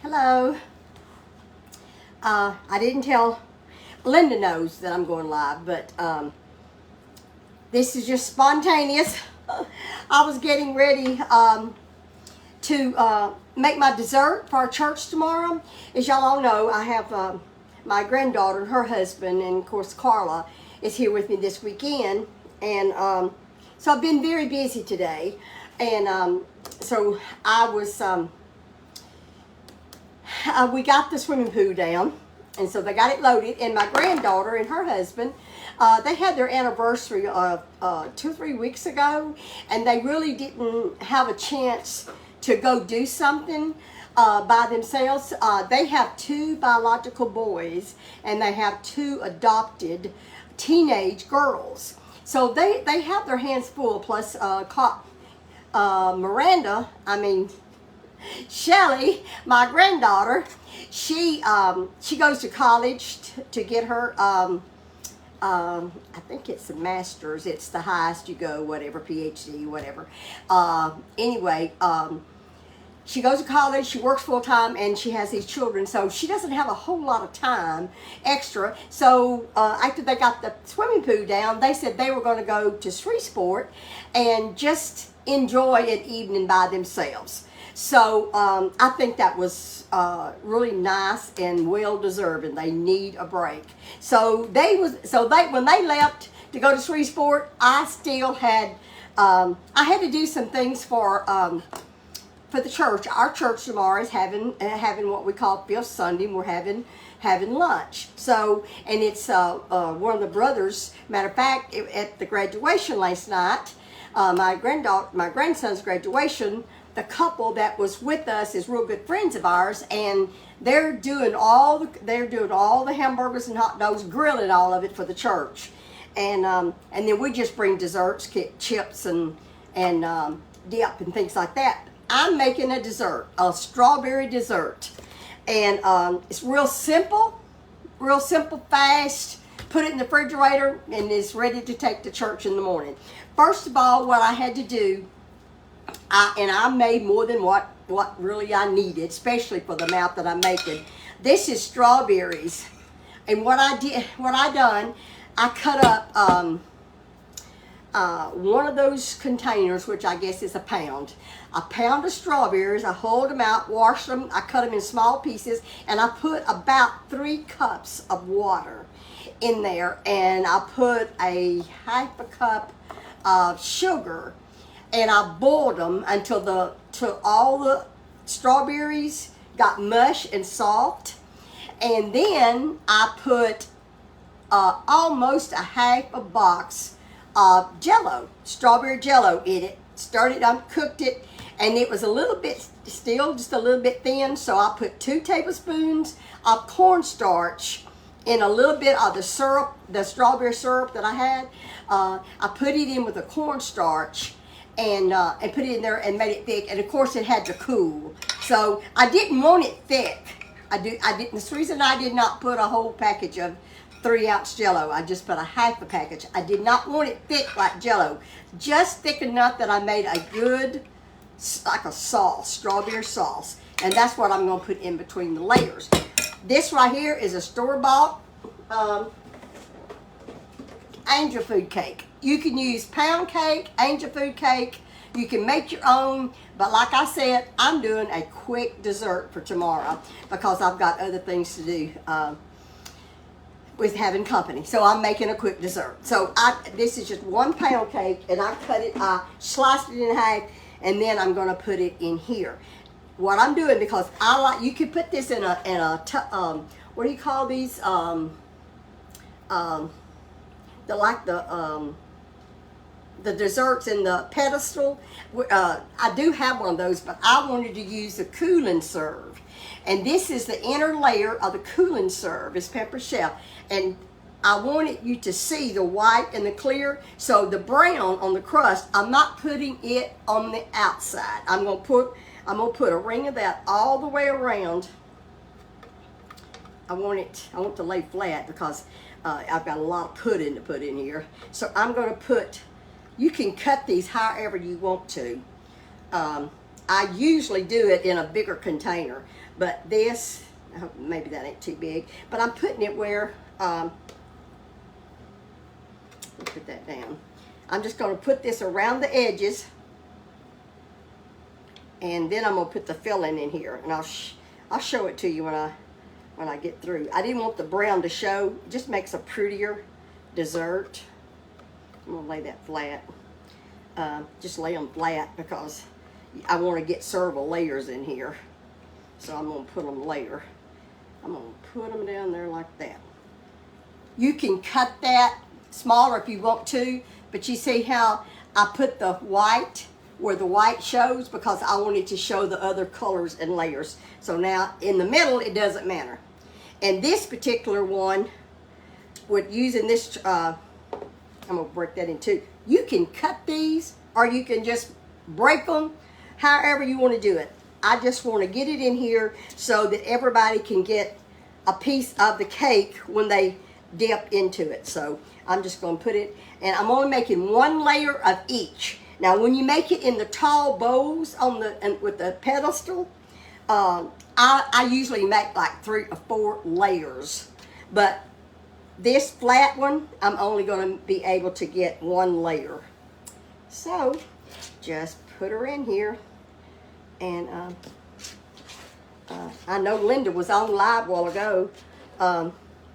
Hello. I didn't tell, Linda knows that I'm going live, but this is just spontaneous. I was getting ready to make my dessert for our church tomorrow. As y'all all know, I have my granddaughter and her husband, and of course Carla is here with me this weekend. And so I've been very busy today. And so I was... we got the swimming pool down, and so they got it loaded, and my granddaughter and her husband, they had their anniversary 2 or 3 weeks ago, and they really didn't have a chance to go do something by themselves. They have 2 biological boys, and they have 2 adopted teenage girls, so they have their hands full, plus Shelly, my granddaughter, she goes to college to get her, I think it's a master's, it's the highest you go, whatever, PhD, whatever. Anyway, she goes to college, she works full time, and she has these children, so she doesn't have a whole lot of time extra. So after they got the swimming pool down, they said they were going to go to Shreveport and just enjoy an evening by themselves. So I think that was really nice and well deserved, and they need a break. So when they left to go to Shreveport, I still had I had to do some things for the church. Our church tomorrow is having what we call Fifth Sunday. And we're having lunch. So, and it's one of the brothers. Matter of fact, at the graduation last night, my grandson's graduation, the couple that was with us is real good friends of ours, and they're doing all the hamburgers and hot dogs, grilling all of it for the church, and then we just bring desserts, chips and dip and things like that. I'm making a dessert, a strawberry dessert, and it's real simple, fast. Put it in the refrigerator, and it's ready to take to church in the morning. First of all, what I had to do, I made more than what really I needed, especially for the amount that I'm making. This is strawberries, and what I done, I cut up one of those containers, which I guess is a pound of strawberries. I hollowed them out, washed them, I cut them in small pieces, and I put about 3 cups of water in there, and I put a half a cup of sugar, and I boiled them until all the strawberries got mush and soft. And then I put almost a half a box of Jello, strawberry Jello in it. Started, I cooked it, and it was a little bit, still just a little bit thin. So I put 2 tablespoons of cornstarch in a little bit of the syrup, the strawberry syrup that I had. I put it in with the cornstarch, and put it in there and made it thick, and of course it had to cool. So I didn't want it thick. I didn't. The reason I did not put a whole package of 3-ounce Jello, I just put a half a package. I did not want it thick like Jello, just thick enough that I made a good, like a sauce, strawberry sauce, and that's what I'm going to put in between the layers. This right here is a store-bought angel food cake. You can use pound cake, angel food cake. You can make your own, but like I said, I'm doing a quick dessert for tomorrow because I've got other things to do with having company. So I'm making a quick dessert. So this is just 1 pound cake, and I sliced it in half, and then I'm going to put it in here. What I'm doing, because you could put this in a what do you call these? The desserts in the pedestal. I do have one of those, but I wanted to use the Cool and Serve, and this is the inner layer of the Cool and Serve. It's pepper shell, and I wanted you to see the white and the clear. So the brown on the crust, I'm not putting it on the outside. I'm gonna put a ring of that all the way around. I want to lay flat because I've got a lot of pudding to put in here. So I'm going to put, you can cut these however you want to. I usually do it in a bigger container, but this, maybe that ain't too big, but I'm putting it where, put that down. I'm just going to put this around the edges, and then I'm going to put the filling in here, and I'll show it to you when I get through. I didn't want the brown to show. It just makes a prettier dessert. I'm going to lay that flat. Just lay them flat because I want to get several layers in here. So I'm going to put them later. I'm going to put them down there like that. You can cut that smaller if you want to, but you see how I put the white where the white shows because I wanted to show the other colors and layers. So now in the middle it doesn't matter. And this particular one, with using this, I'm gonna break that in two. You can cut these or you can just break them, however you want to do it. I just want to get it in here so that everybody can get a piece of the cake when they dip into it. So I'm just going to put it, and I'm only making one layer of each. Now when you make it in the tall bowls on with the pedestal, I usually make like 3 or 4 layers, but this flat one I'm only going to be able to get 1 layer. So just put her in here, and I know Linda was on live a while ago.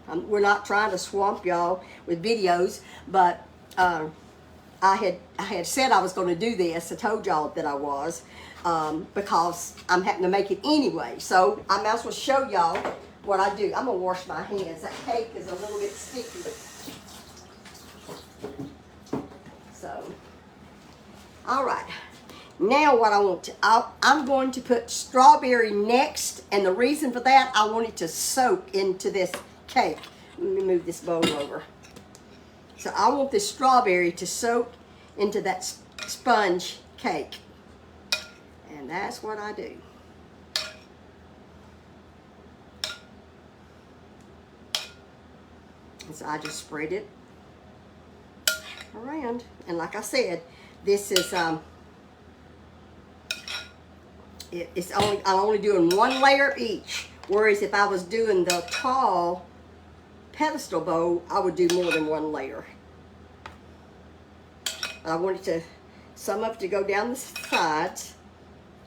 We're not trying to swamp y'all with videos, but I had said I was going to do this. I told y'all that I was, because I'm having to make it anyway. So I might as well show y'all what I do. I'm going to wash my hands. That cake is a little bit sticky. So, all right. Now what I want to, I'm going to put strawberry next. And the reason for that, I want it to soak into this cake. Let me move this bowl over. So I want this strawberry to soak into that sponge cake. And that's what I do. And so I just spread it around. And like I said, this is I'm only doing 1 layer each. Whereas if I was doing the tall pedestal bowl, I would do more than 1 layer. I wanted some of it to go down the sides,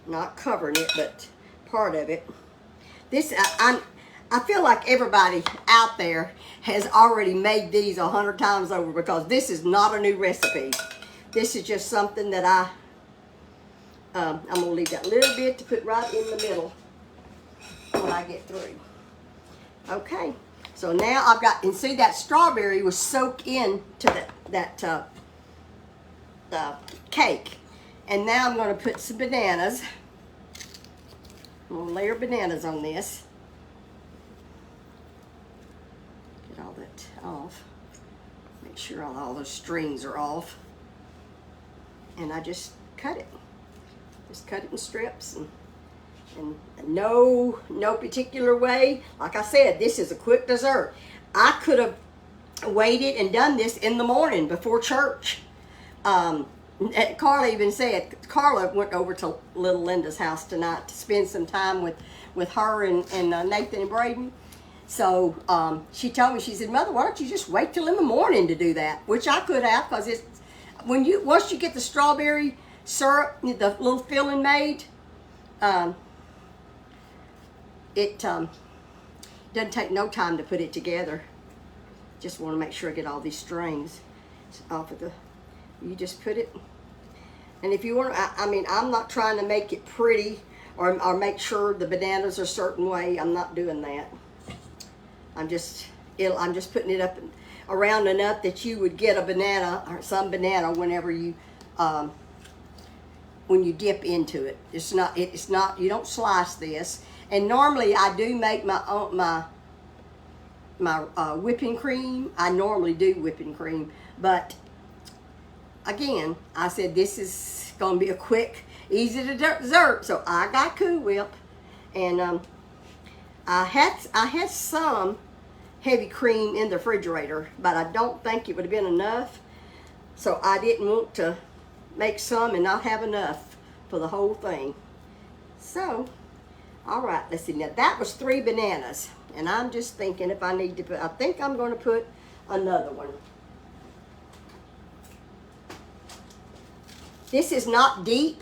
not covering it, but part of it. This I feel like everybody out there has already made these 100 times over, because this is not a new recipe. This is just something that I'm gonna leave that little bit to put right in the middle when I get through. Okay, so now I've got, and see that strawberry was soaked into that cake. And now I'm going to put some bananas. I'm going to layer bananas on this. Get all that off. Make sure all those strings are off. And I just cut it. Just cut it in strips, and no particular way. Like I said, this is a quick dessert. I could have waited and done this in the morning before church. Carla even said, Carla went over to little Linda's house tonight to spend some time with her and Nathan and Braden. So she told me, she said, Mother, why don't you just wait till in the morning to do that? Which I could have, because it's once you get the strawberry syrup, the little filling made, it doesn't take no time to put it together. Just want to make sure I get all these strings off of the. You just put it, and if you want, I mean, I'm not trying to make it pretty or make sure the bananas are a certain way. I'm not doing that. I'm just putting it up around enough that you would get a banana or some banana whenever you when you dip into it. It's not, you don't slice this. And normally I do make my whipping cream. I normally do whipping cream, but again, I said this is gonna be a quick, easy dessert. So I got Cool Whip, and I had some heavy cream in the refrigerator, but I don't think it would have been enough. So I didn't want to make some and not have enough for the whole thing. So, all right, let's see. Now, that was 3 bananas. And I'm just thinking if I need to put, I think I'm going to put another one. This is not deep,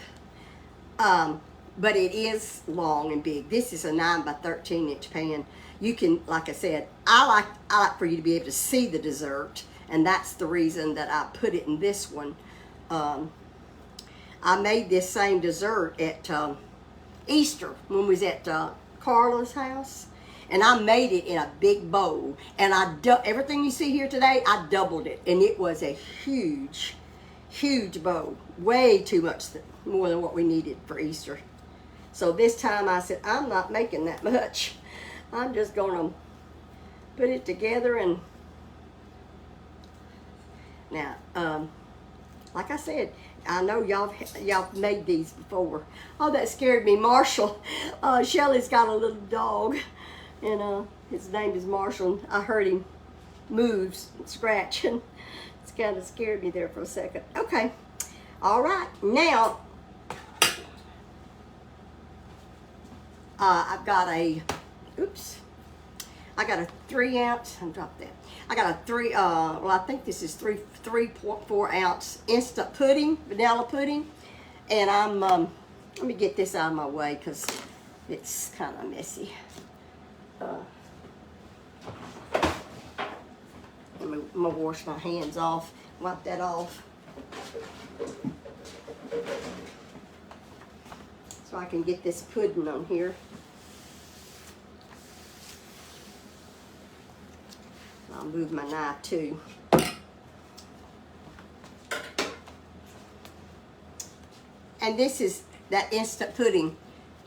but it is long and big. This is a 9 by 13 inch pan. You can, like I said, I like for you to be able to see the dessert, and that's the reason that I put it in this one. I made this same dessert at Easter when we was at Carla's house, and I made it in a big bowl, and everything you see here today, I doubled it, and it was a huge bowl, way too much more than what we needed for Easter. So this time I said, I'm not making that much. I'm just gonna put it together. And now, like I said, I know y'all made these before. Oh, that scared me. Marshall, Shelly's got a little dog, and his name is Marshall. I heard him move, scratch, and it's kind of scared me there for a second. Okay, all right. Now, I've got a, I got a 3 ounce. I dropped that. I got a well, I think this is 3.4 ounce instant pudding, vanilla pudding, and I'm let me get this out of my way because it's kind of messy. I'm gonna wash my hands off, wipe that off, so I can get this pudding on here. I'll move my knife too. And this is that instant pudding.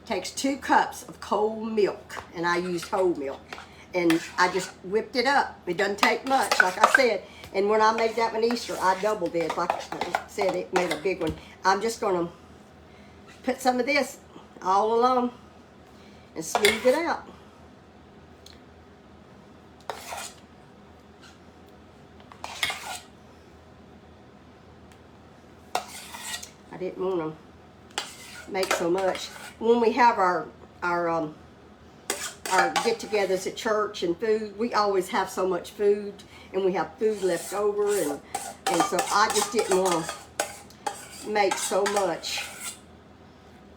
Takes 2 cups of cold milk, and I used whole milk. And I just whipped it up. It doesn't take much, like I said. And when I made that one Easter, I doubled it. Like I said, it made a big one. I'm just gonna put some of this all along and smooth it out. I didn't want to make so much. When we have our get-togethers at church and food, we always have so much food, and we have food left over, and so I just didn't want to make so much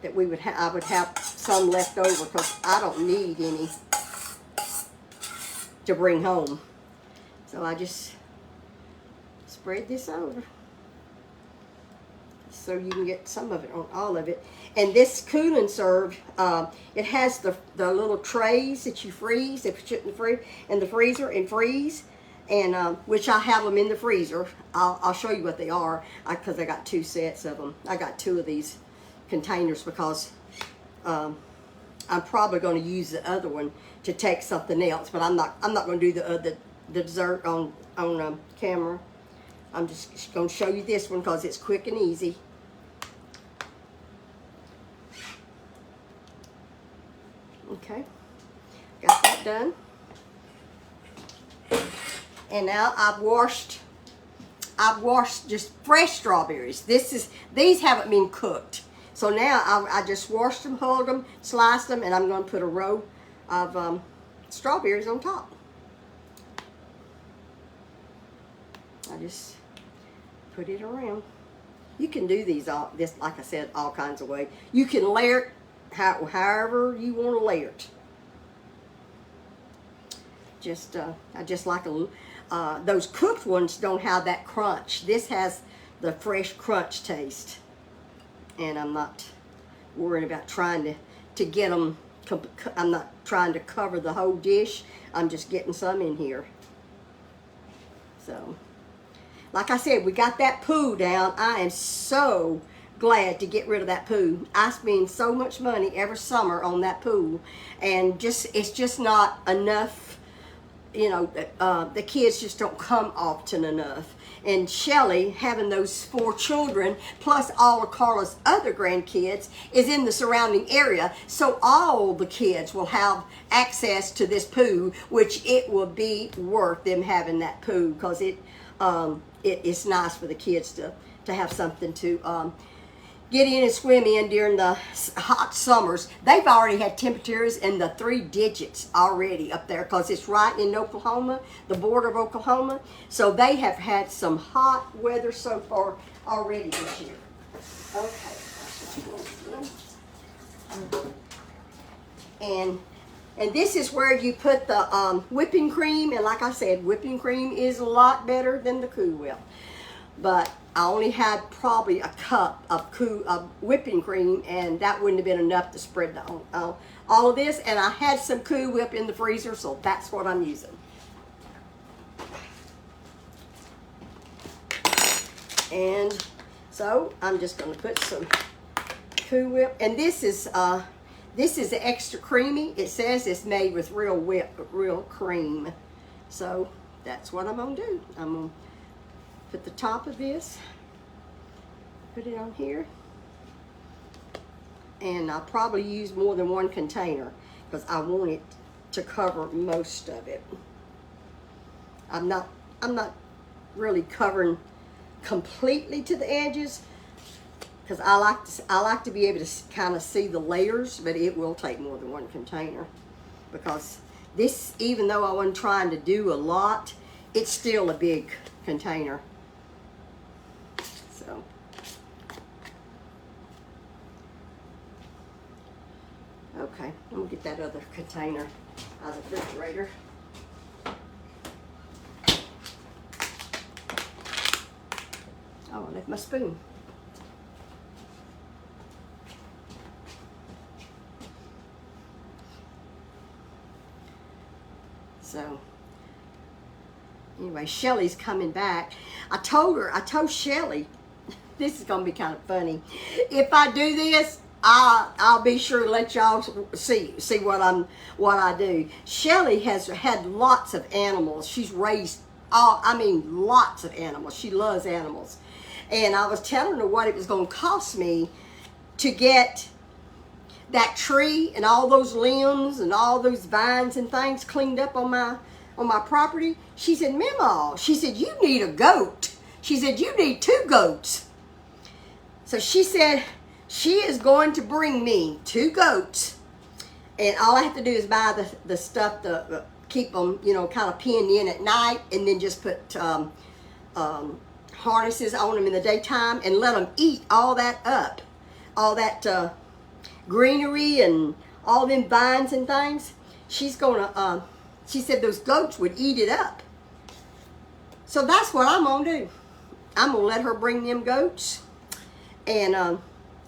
that I would have some left over, because I don't need any to bring home. So I just spread this over, so you can get some of it on all of it. And this Cool and Serve, it has the little trays that you freeze, that you put in the freezer and freeze, and which I have them in the freezer. I'll show you what they are, because I got 2 sets of them. I got 2 of these containers because I'm probably going to use the other one to take something else, but I'm not going to do the dessert on camera. I'm just going to show you this one because it's quick and easy. Okay, got that done. And now I've washed just fresh strawberries. These haven't been cooked. So now I just washed them, hulled them, sliced them, and I'm going to put a row of strawberries on top. I just put it around. You can do this, like I said, all kinds of ways. You can layer it however you want to layer it. I just like those cooked ones don't have that crunch. This has the fresh crunch taste, and I'm not worrying about trying to get them. I'm not trying to cover the whole dish. I'm just getting some in here. So, like I said, we got that poo down. I am so glad to get rid of that poo. I spend so much money every summer on that poo, and it's just not enough. You know, the kids just don't come often enough. And Shelly, having those 4 children, plus all of Carla's other grandkids, is in the surrounding area. So all the kids will have access to this poo, which it will be worth them having that poo, because it's nice for the kids to have something to get in and swim in during the hot summers. They've already had temperatures in the 3 digits already up there because it's right in Oklahoma, the border of Oklahoma. So they have had some hot weather so far already this year. Okay. And this is where you put the whipping cream. And like I said, whipping cream is a lot better than the Cool Whip. But I only had probably a cup of whipping cream, and that wouldn't have been enough to spread all of this. And I had some Cool Whip in the freezer, so that's what I'm using. And so I'm just going to put some Cool Whip, and this is extra creamy. It says it's made with real cream. So that's what I'm going to do. I'm going to put the top of this, put it on here, and I'll probably use more than one container because I want it to cover most of it. I'm not really covering completely to the edges because I like to be able to kind of see the layers, but it will take more than one container because this, even though I wasn't trying to do a lot, it's still a big container. So okay, I'm gonna get that other container out of the refrigerator. Oh, I left my spoon. So anyway, Shelly's coming back. I told Shelly, this is gonna be kind of funny. If I do this, I'll be sure to let y'all see what I do. Shelly has had lots of animals. She's raised lots of animals. She loves animals. And I was telling her what it was going to cost me to get that tree and all those limbs and all those vines and things cleaned up on my property. She said, Mima, she said, you need a goat. She said, you need 2 goats. So she said she is going to bring me 2 goats, and all I have to do is buy the stuff to keep them, kind of pinned in at night, and then just put harnesses on them in the daytime and let them eat all that up, all that greenery and all them vines and things. She's gonna she said those goats would eat it up. So that's what I'm gonna do. I'm gonna let her bring them goats, and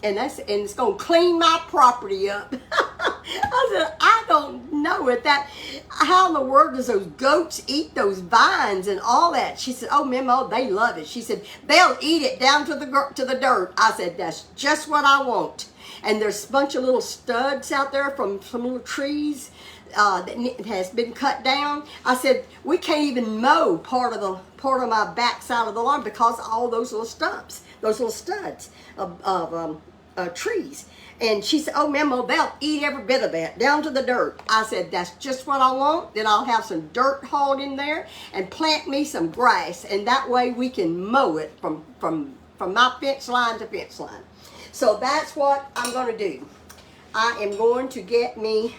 it's gonna clean my property up. I said, I don't know how in the world does those goats eat those vines and all that? She said, oh, Mimo, they love it. She said, they'll eat it down to the dirt. I said, that's just what I want. And there's a bunch of little studs out there from some little trees that has been cut down. I said, we can't even mow part of my back side of the lawn because of all those little stumps, those little studs of trees. And she said, oh, Memo, they'll eat every bit of that down to the dirt. I said, that's just what I want. Then I'll have some dirt hauled in there and plant me some grass, and that way we can mow it from my fence line to fence line. So that's what I'm going to do. I am going to get me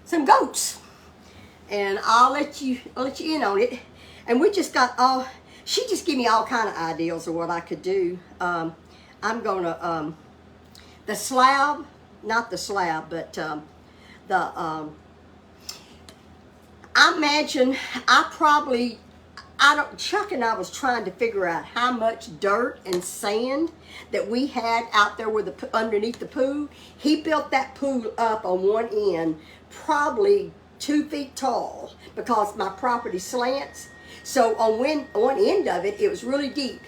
some goats, and I'll let you in on it. And we just got she just gave me all kind of ideas of what I could do. I'm gonna the slab, not the slab, but I imagine Chuck and I was trying to figure out how much dirt and sand that we had out there underneath the pool. He built that pool up on one end, probably 2 feet tall, because my property slants. So on one end of it, it was really deep.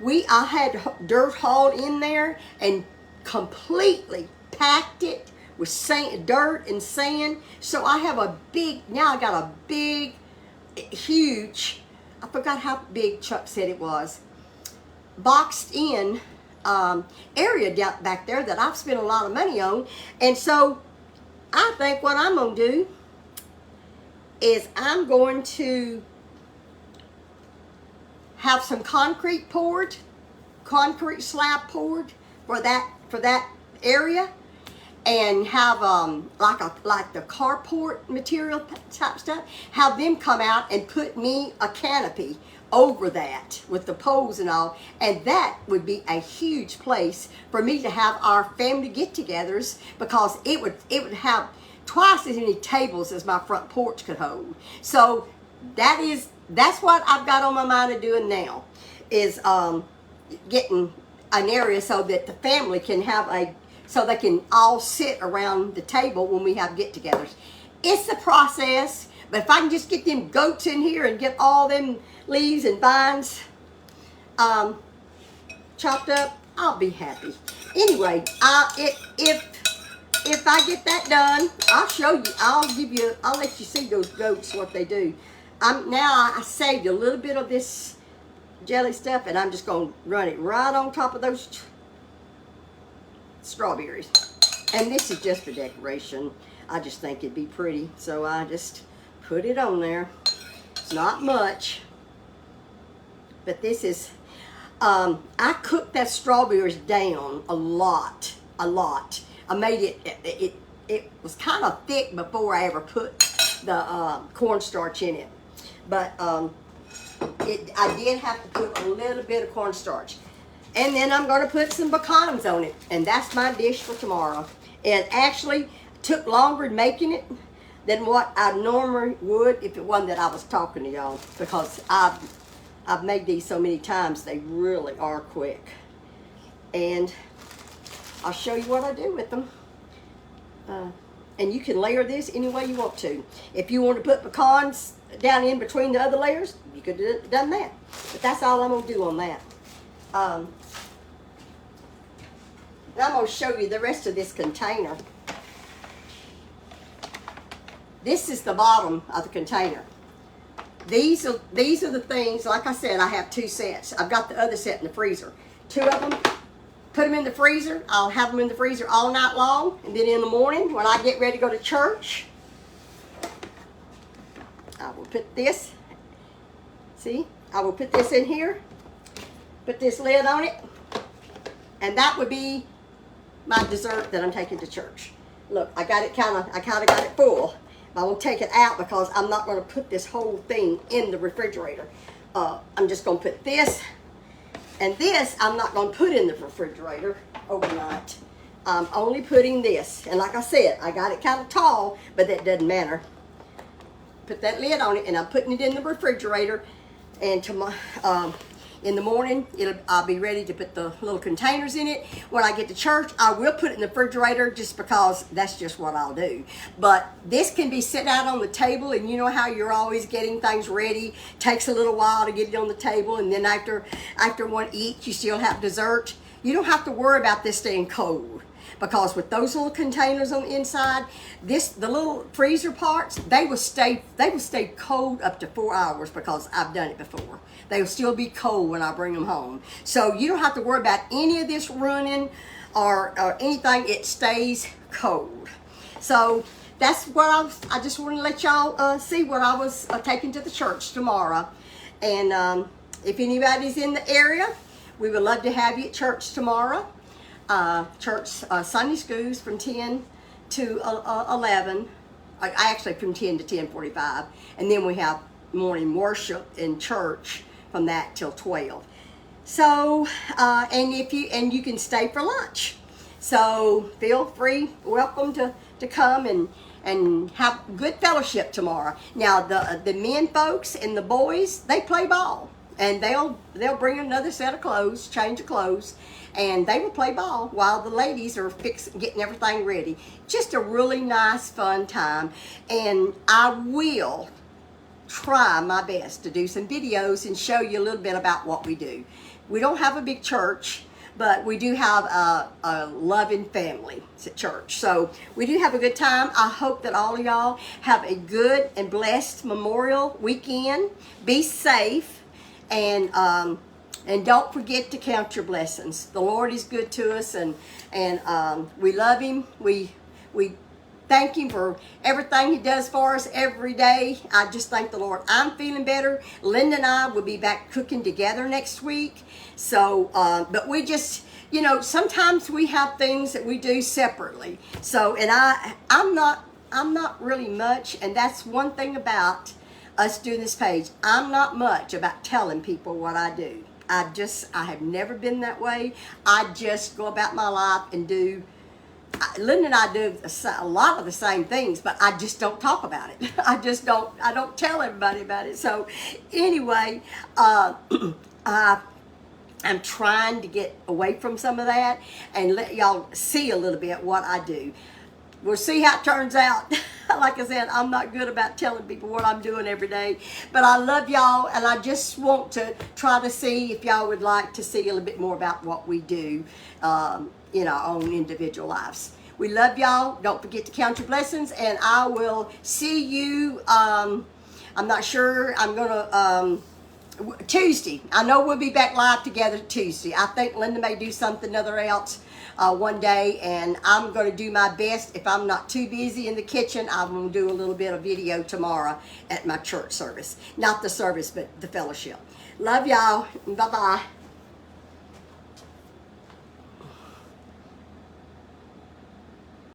I had dirt hauled in there and completely packed it with dirt and sand. So I have now I got a big, huge, I forgot how big Chuck said it was, boxed in area down back there that I've spent a lot of money on. And so I think what I'm going to do is I'm going to have some concrete slab poured for that area, and have like the carport material type stuff, have them come out and put me a canopy over that with the poles and all, and that would be a huge place for me to have our family get-togethers, because it would have twice as many tables as my front porch could hold. So that's what I've got on my mind of doing now, is getting an area so that the family can have so they can all sit around the table when we have get-togethers. It's a process, but if I can just get them goats in here and get all them leaves and vines chopped up, I'll be happy. Anyway, if I get that done, I'll show you. I'll let you see those goats, what they do. Now I saved a little bit of this jelly stuff, and I'm just gonna run it right on top of those strawberries. And this is just for decoration. I just think it'd be pretty, so I just put it on there. It's not much, but this is, I cooked that strawberries down a lot. I made it was kind of thick before I ever put the cornstarch in it. But I did have to put a little bit of cornstarch. And then I'm going to put some pecans on it. And that's my dish for tomorrow. It actually took longer making it than what I normally would if it wasn't that I was talking to y'all. Because I've made these so many times, they really are quick. And I'll show you what I do with them. And you can layer this any way you want to. If you want to put pecans down in between the other layers, you could have done that. But that's all I'm going to do on that. Now I'm going to show you the rest of this container. This is the bottom of the container. These are the things, like I said, I have 2 sets. I've got the other set in the freezer. 2 of them, put them in the freezer. I'll have them in the freezer all night long. And then in the morning, when I get ready to go to church, I will put this, see, I will put this in here, put this lid on it, and that would be my dessert that I'm taking to church. Look, I kind of got it full. I will take it out because I'm not going to put this whole thing in the refrigerator. I'm just going to put this, and this I'm not going to put in the refrigerator overnight. I'm only putting this, and like I said, I got it kind of tall, but that doesn't matter. Put that lid on it, and I'm putting it in the refrigerator, and in the morning, I'll be ready to put the little containers in it. When I get to church, I will put it in the refrigerator just because that's just what I'll do. But this can be set out on the table, and you know how you're always getting things ready. Takes a little while to get it on the table, and then after one eats, you still have dessert. You don't have to worry about this staying cold. Because with those little containers on the inside, the little freezer parts, they will stay cold up to 4 hours because I've done it before. They will still be cold when I bring them home. So you don't have to worry about any of this running or anything. It stays cold. So that's what I just want to let y'all see what I was taking to the church tomorrow. And if anybody's in the area, we would love to have you at church tomorrow. Church Sunday schools from 10 to 11, actually from 10 to 10:45, and then we have morning worship in church from that till 12. So and you can stay for lunch, so feel free, welcome to come and have good fellowship tomorrow. Now the men folks and the boys, they play ball, and they'll bring another set of clothes, change of clothes, and they will play ball while the ladies are getting everything ready. Just a really nice, fun time. And I will try my best to do some videos and show you a little bit about what we do. We don't have a big church, but we do have a loving family at church. So we do have a good time. I hope that all of y'all have a good and blessed Memorial weekend. Be safe, and don't forget to count your blessings. The Lord is good to us, and we love Him. We thank Him for everything He does for us every day. I just thank the Lord. I'm feeling better. Linda and I will be back cooking together next week. So, but we just you know, sometimes we have things that we do separately. So, and I'm not really much, and that's one thing about us doing this page. I'm not much about telling people what I do. I have never been that way. I just go about my life and do. Linda and I do a lot of the same things, but I just don't talk about it. I don't tell everybody about it. So, anyway, I'm trying to get away from some of that and let y'all see a little bit what I do. We'll see how it turns out. Like I said, I'm not good about telling people what I'm doing every day, but I love y'all, and I just want to try to see if y'all would like to see a little bit more about what we do in our own individual lives. We love y'all. Don't forget to count your blessings, and I will see you. I'm not sure. I'm gonna. Tuesday. I know we'll be back live together Tuesday. I think Linda may do something other else one day, and I'm going to do my best. If I'm not too busy in the kitchen, I'm going to do a little bit of video tomorrow at my church service. Not the service, but the fellowship. Love y'all. Bye-bye.